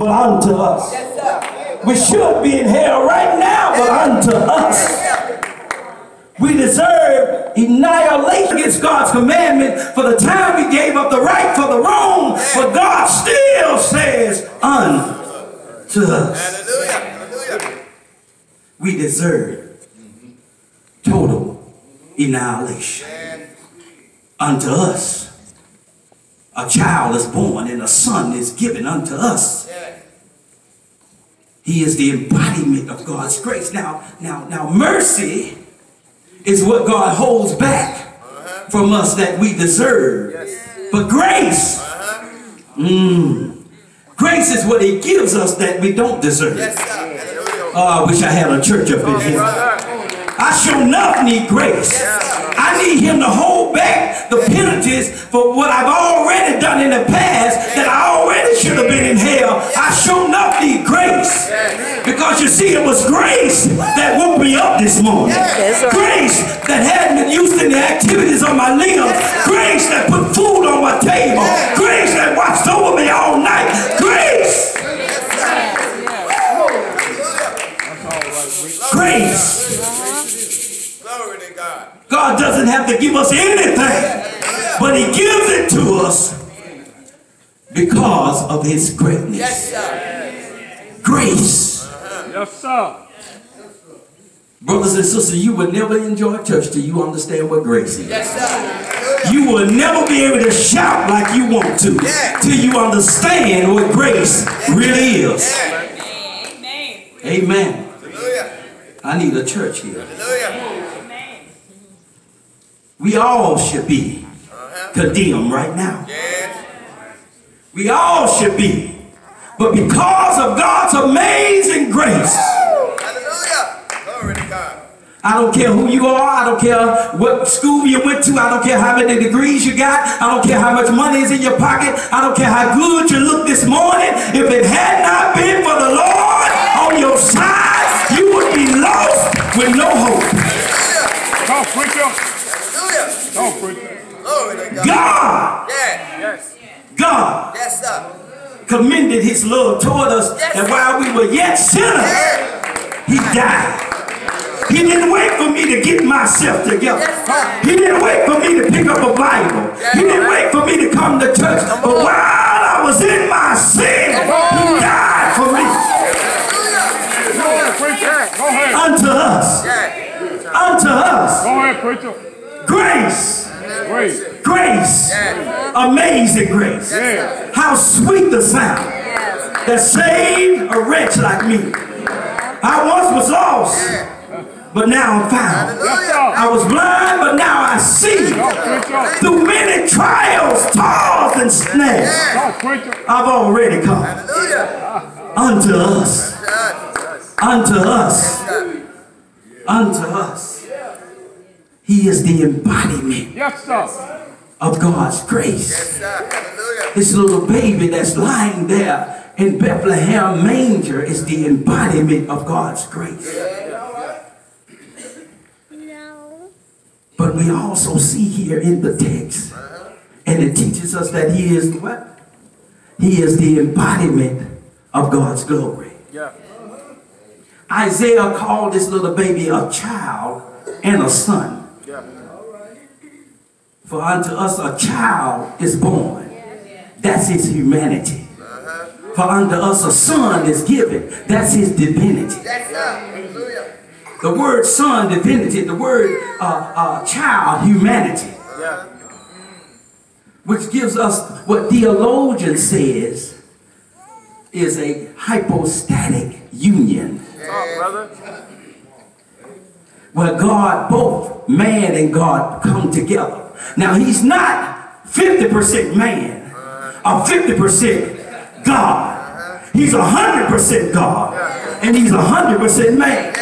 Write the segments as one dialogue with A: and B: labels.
A: but unto us. We should be in hell right now, but unto us. We deserve annihilation against God's commandment for the time we gave up the right for the wrong, but God still says unto us. We deserve total annihilation. Unto us a child is born and a son is given unto us. He is the embodiment of God's grace. Now mercy is what God holds back from us that we deserve. But grace, grace is what he gives us that we don't deserve. Oh, I wish I had a church up in here. I sure enough need grace. I need him to hold back the penalties for what I've already done in the past that I already should have been in hell. I sure enough need grace. Because you see, it was grace that woke me up this morning. Grace that had me used in the activities of my limbs. Grace that put food on my table. Grace that watched over me all night. Grace. Grace. God doesn't have to give us anything, but he gives it to us because of his greatness. Grace.
B: Yes, sir.
A: Brothers and sisters, you will never enjoy church till you understand what grace is. Yes, sir. You will never be able to shout like you want to till you understand what grace really is. Amen. Amen. I need a church here. We all should be condemned right now. We all should be. But because of God's amazing grace, I don't care who you are, I don't care what school you went to, I don't care how many degrees you got, I don't care how much money is in your pocket, I don't care how good you look this morning. If it had not been for the Lord on your side, you would be lost with no hope.
B: Come, preacher. Come, preacher.
A: God, God commended his love toward us, and while we were yet sinners, he died. He didn't wait for me to get myself together. He didn't wait for me to pick up a Bible. He didn't wait for me to come to church. But while I was in my sin, he died for me.
B: Go ahead.
A: Unto us. Unto us.
B: Go ahead, preacher.
A: Grace. Grace. Amazing grace. How sweet the sound that saved a wretch like me. I once was lost, but now I'm found. I was blind, but now I see. Through many trials, toils, and snares, I've already come. Unto us. Unto us. Unto us. He is the embodiment of God's grace. This little baby that's lying there in Bethlehem manger is the embodiment of God's grace. But we also see here in the text, and it teaches us that he is what? He is the embodiment of God's glory. Isaiah called this little baby a child and a son. For unto us a child is born. That's his humanity. For unto us a son is given. That's his divinity. The word son, divinity. The word child, humanity. Which gives us what theologian says is a hypostatic union. Where God, both man and God, come together. Now he's not 50% man or 50% God. He's 100% God. And he's 100% man.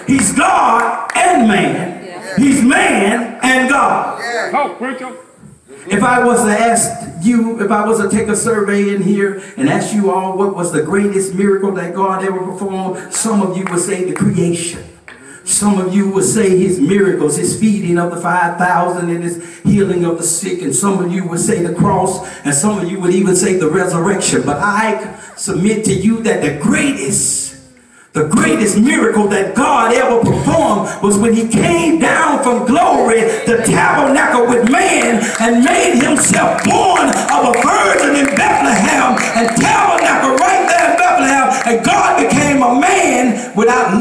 A: He's God and man. He's man and God. If I was to ask you, if I was to take a survey in here and ask you all what was the greatest miracle that God ever performed, some of you would say the creation. Some of you would say his miracles, his feeding of the 5,000 and his healing of the sick. And some of you would say the cross. And some of you would even say the resurrection. But I submit to you that the greatest miracle that God ever performed was when he came down from glory to tabernacle with man and made himself born of a virgin in Bethlehem and tabernacle right there in Bethlehem. And God became a man without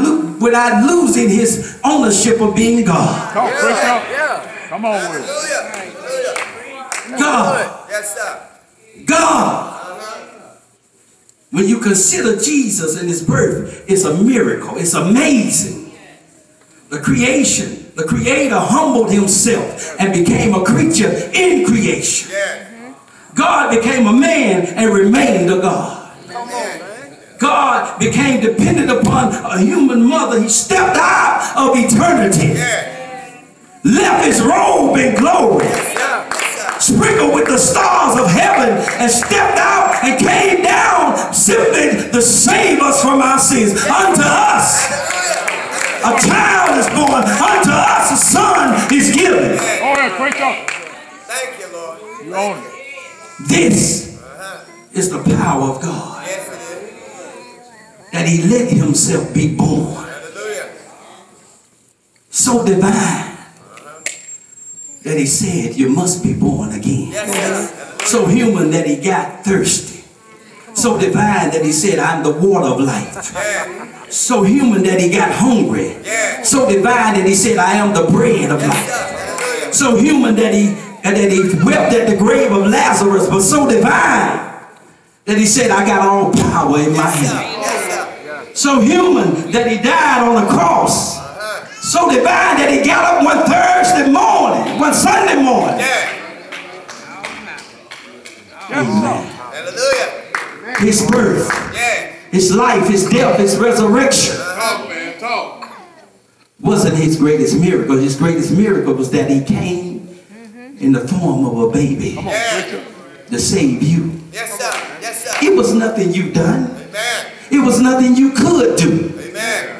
A: losing his ownership of being God.
B: Come on with it.
A: God.
C: Yes, sir.
A: God. When you consider Jesus and his birth, it's a miracle. It's amazing. The creator humbled himself and became a creature in creation. God became a man and remained a God. God became dependent upon a human mother. He stepped out of eternity, left his robe in glory, sprinkled with the stars of heaven, and stepped out and came down simply to save us from our sins. Unto us a child is born, unto us a son is given.
C: Thank you, Lord.
B: You own it.
A: This is the power of God, that he let himself be born. So divine that he said you must be born again. So human that he got thirsty. So divine that he said I'm the water of life. So human that he got hungry. So divine that he said I am the bread of life. So human that he wept at the grave of Lazarus, but so divine that he said I got all power in my hand. So human that he died on the cross. So divine that he got up one Thursday morning, one Sunday morning. Amen.
C: Hallelujah.
A: His birth, his life, his death, his resurrection wasn't his greatest miracle. His greatest miracle was that he came in the form of a baby to save you.
C: Yes, sir. Yes, sir.
A: It was nothing you done.
C: Amen.
A: It was nothing you could do.
C: Amen.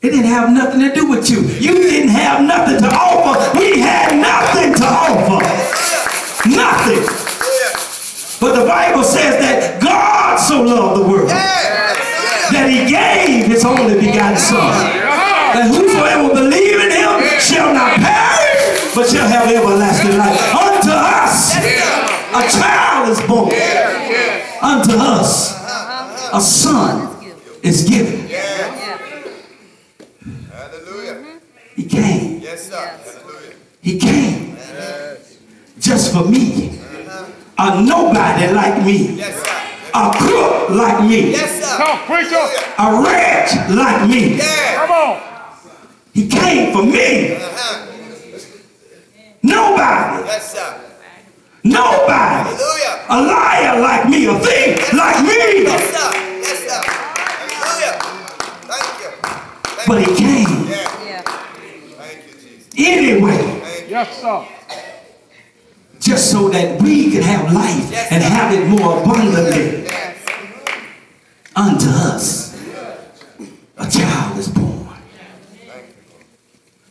A: It didn't have nothing to do with you. You didn't have nothing to offer. We had nothing to offer. Nothing. But the Bible says that God so loved the world that he gave his only begotten son. That whosoever believe in him shall not perish, but shall have everlasting life. Unto us a child is born. Unto us a son is given. He came.
C: Yes, sir. Hallelujah.
A: He came just for me. A nobody like me.
C: Yes, sir.
A: A crook like me.
C: Yes, sir.
B: Come, preacher.
A: A wretch like me.
B: Come on.
A: He came for me. Nobody.
C: Yes, sir.
A: Nobody.
C: Hallelujah.
A: A liar like me. A thief like me.
C: Yes, sir. Yes, sir. Hallelujah. Thank you.
A: But he came
C: Thank you, Jesus.
A: anyway.
B: Yes, sir.
A: Just so that we could have life and have it more abundantly. Unto us a child is born.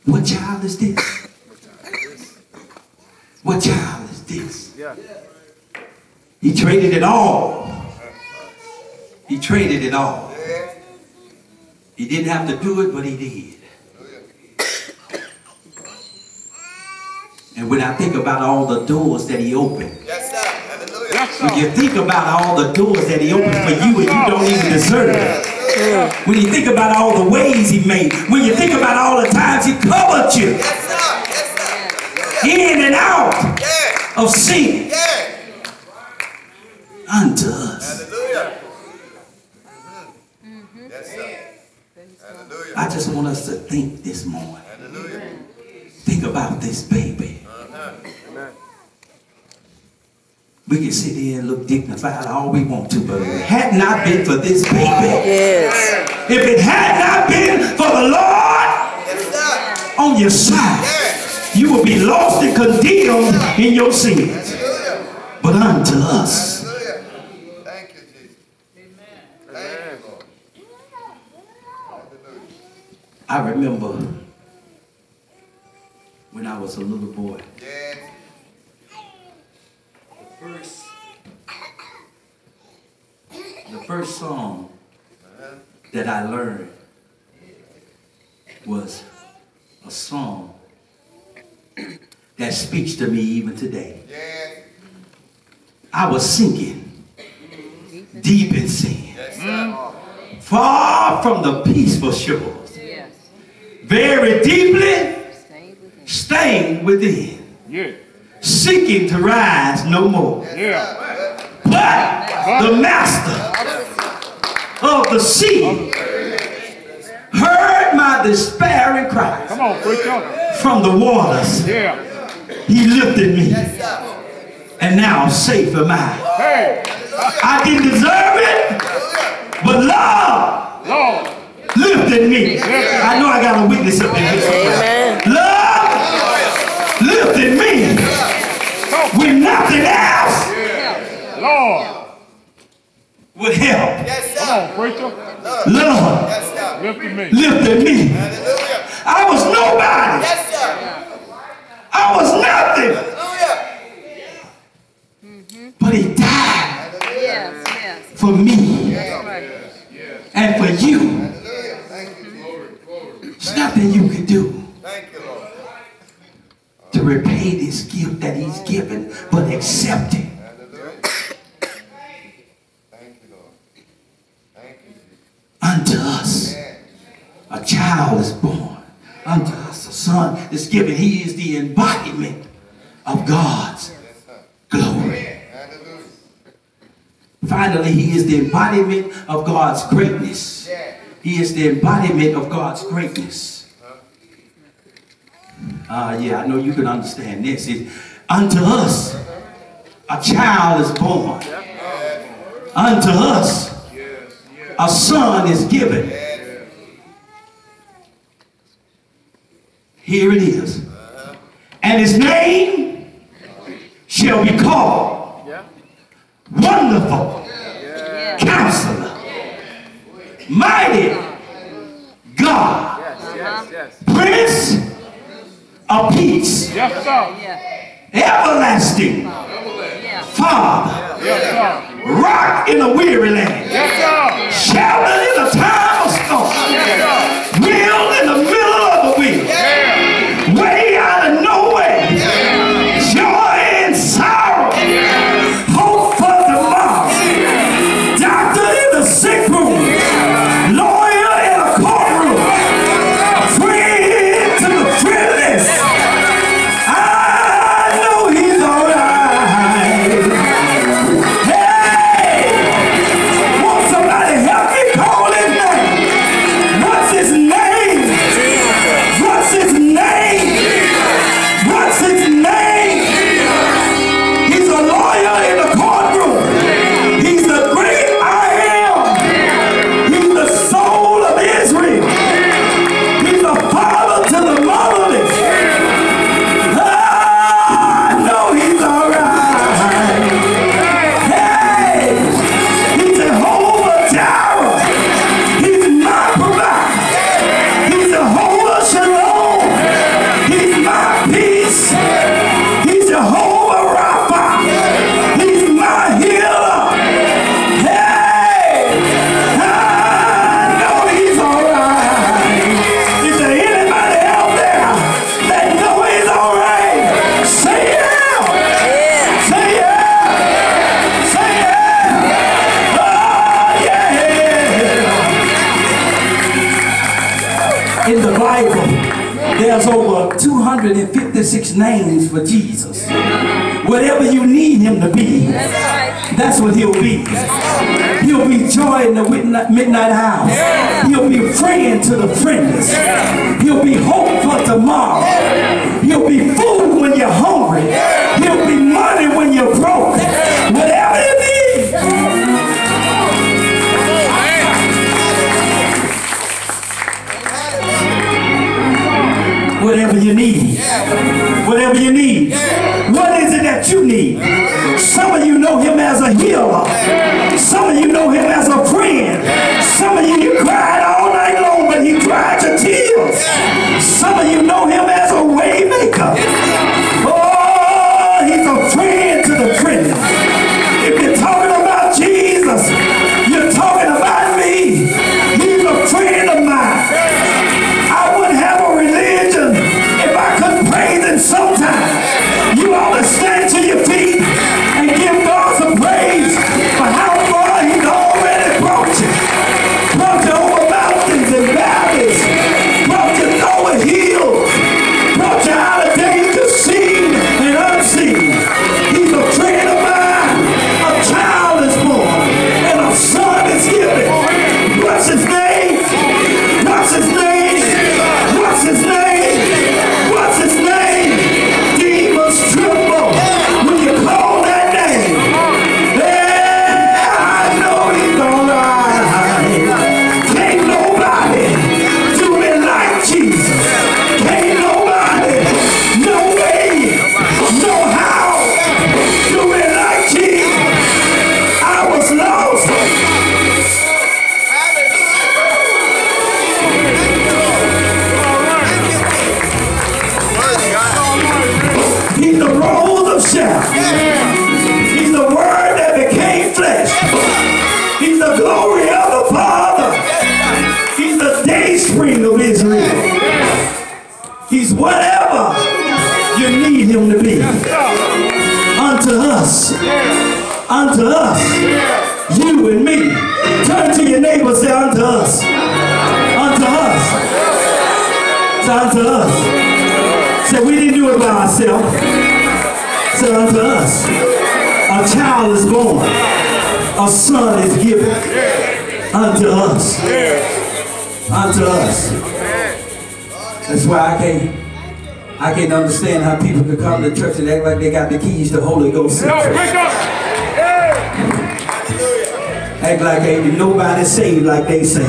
A: What child is this? What child is this? He traded it all. He traded it all. He didn't have to do it, but he did. And when I think about all the doors that he opened, when you think about all the doors that he opened for you and you don't even deserve it, when you think about all the ways he made, when you think about all the times he covered you, in and out of sin, unto us. I just want us to think this morning. Think about this baby. We can sit here and look dignified all we want to, but if it had not been for this baby, if it had not been for the Lord on your side, you would be lost and condemned in your sins. But unto us, I remember when I was a little boy.
C: Yes.
A: The first song that I learned was a song that speaks to me even today.
C: Yes.
A: I was sinking deep in sin,
C: Yes, sir.
A: far from the peaceful shores,
D: Yes.
A: very deeply
D: Stay within.
A: stained within,
B: Yeah.
A: seeking to rise no more.
B: Yeah.
A: But the master of the sea heard my despairing cry.
B: Come on, preacher.
A: From the waters,
B: Yeah.
A: he lifted me,
C: Yes, sir.
A: and now safe am I.
B: Hey.
A: I didn't deserve it, but love
B: Lord.
A: lifted me. I know I got a witness up in here.
D: Amen.
A: Love lifted me when nothing else
B: Lord.
A: would help.
C: Yes,
B: Come
C: sir.
B: on, preacher.
A: Love
C: Yes, sir.
B: Lifted me.
A: lifted me.
C: Hallelujah.
A: I was nobody.
C: Yes, sir.
A: I was nothing.
C: Hallelujah.
A: But he died
D: Yes, yes.
A: for me
D: That's right.
A: and for you.
C: Hallelujah. Thank you.
A: There's nothing you can do
C: Thank you, Lord.
A: to repay this gift that he's given, but accept it.
C: Hallelujah. Thank you, Lord. Thank you.
A: Unto us a child is born, unto us a son is given. He is the embodiment of God's glory.
C: Hallelujah.
A: Finally, he is the embodiment of God's greatness.
C: Yeah.
A: He is the embodiment of God's greatness. Yeah, I know you can understand this. Unto us a child is born. Unto us a son is given. Here it is. And his name shall be called Wonderful
D: Yeah.
A: Counselor, Mighty God, Prince of Peace,
B: Yes, sir.
D: Yeah.
A: Everlasting
D: Yeah.
A: Father,
B: Yes, sir.
A: Rock in a weary land,
B: Yes, sir.
A: Shelter in a time of storm, Will in the middle of the wheel, Way out of nowhere, Joy in sorrow, Hope for tomorrow, Doctor in the sick room, Lawyer in a courtroom, Friend to the friendless. I know he's alright. Hey! Won't somebody help me call his name? What's his name? What's his name? What's his name? He's a lawyer in the courtroom. He's the great I am. He's the soul of Israel. He's the father to the motherless. I know he's alright. Hey! He's Jehovah Jireh. He's my provider. He's Jehovah Shalom. He's my peace. He's Jehovah Rapha. He's my healer. Hey! I know he's alright. Is there anybody out there that know he's alright? Say yeah! Say yeah! Say yeah! Oh yeah! In the Bible, there's over 256 names for Jesus. Whatever you need him to be,
D: That's right.
A: that's what he'll be. He'll be joy in the midnight hour. He'll be friend to the friendless. He'll be hope for tomorrow. He'll be food when you're hungry. He'll be money when you're broke. Whatever you need. Whatever you need. Whatever you need. What is it that you need? Some of you know him as a healer. Some of you know him as a friend. Some of you cried all night long, but he dried your tears. He's the glory of the Father. He's the day spring of Israel. He's whatever you need him to be. Unto us. Unto us. You and me. Turn to your neighbor and say, unto us. Unto us. Say, unto us. Say, we didn't do it by ourselves. Say, unto us. A child is born. A son is given. Unto us. Unto us. That's why I can't understand how people can come to church and act like they got the keys to Holy Ghost. Act like ain't nobody saved like they saved.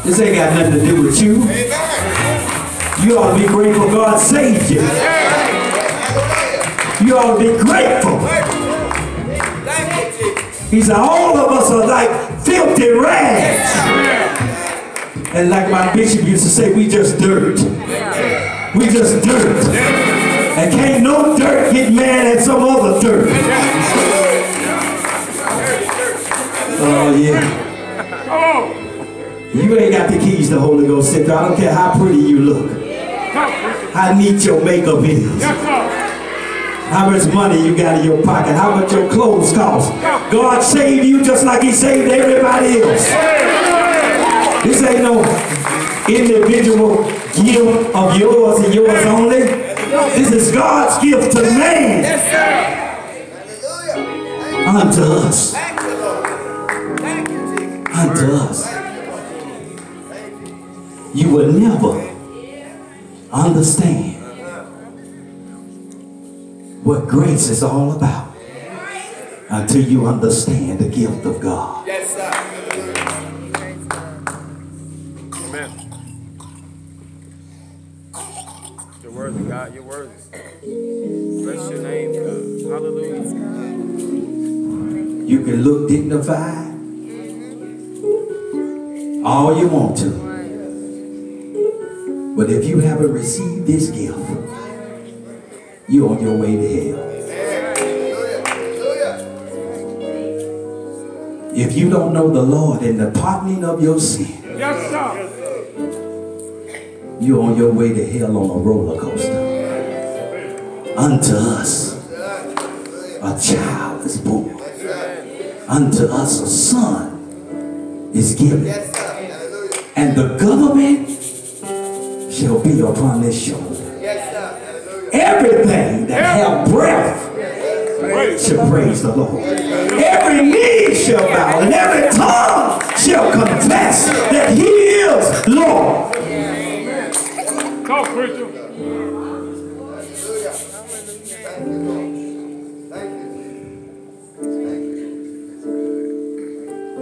A: This ain't got nothing to do with you. You ought to be grateful God saved you. You ought to be grateful. He said all of us are like filthy rags. And like my bishop used to say, we just dirt. We just dirt. And can't no dirt get mad at some other dirt. Oh yeah. You ain't got the keys to Holy Ghost. I don't care how pretty you look. How neat your makeup is. How much money you got in your pocket. How much your clothes cost. God saved you just like he saved everybody else. This ain't no individual gift of yours and yours only. This is God's gift to man. Unto us. Unto us. You will never understand what grace is all about until you understand the gift of God.
C: Yes, sir.
B: Amen. You're worthy, God. You're worthy. Bless your name, God. Hallelujah.
A: You can look dignified all you want to. But if you haven't received this gift, you're on your way to hell. If you don't know the Lord and the pardoning of your sin,
B: Yes, sir.
A: you're on your way to hell on a roller coaster. Unto us a child is born. Unto us a son is given. And the government shall be upon his shoulder. Everything that have breath shall praise the Lord. Every knee shall bow and every tongue shall confess that he is Lord.
B: Talk, preacher.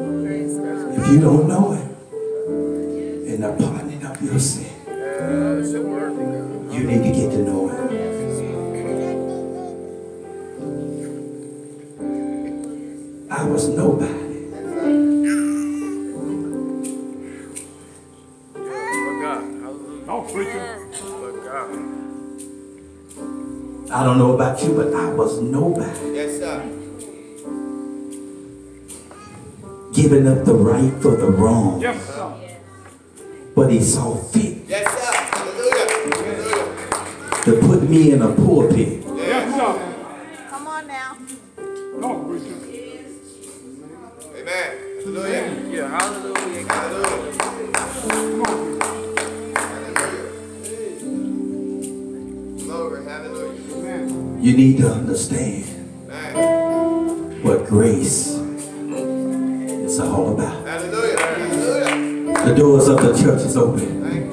A: If you don't know it, in the pardoning of your sin, you need to get to know him. I was nobody.
B: Talk, preacher.
A: I don't know about you, but I was nobody.
C: Yes, sir.
A: Giving up the right for the wrong.
B: Yes, sir.
A: But he saw fit
C: Yes, sir. Hallelujah. Hallelujah.
A: to put me in a pulpit.
B: Yes, sir.
D: Come on now.
B: Talk, preacher.
C: Amen. Hallelujah.
B: Yeah, hallelujah.
C: Hallelujah. Glory. Hallelujah.
A: You need to understand
C: Amen.
A: what grace is all about.
C: Hallelujah. Hallelujah.
A: The doors of the church is open.
C: Thank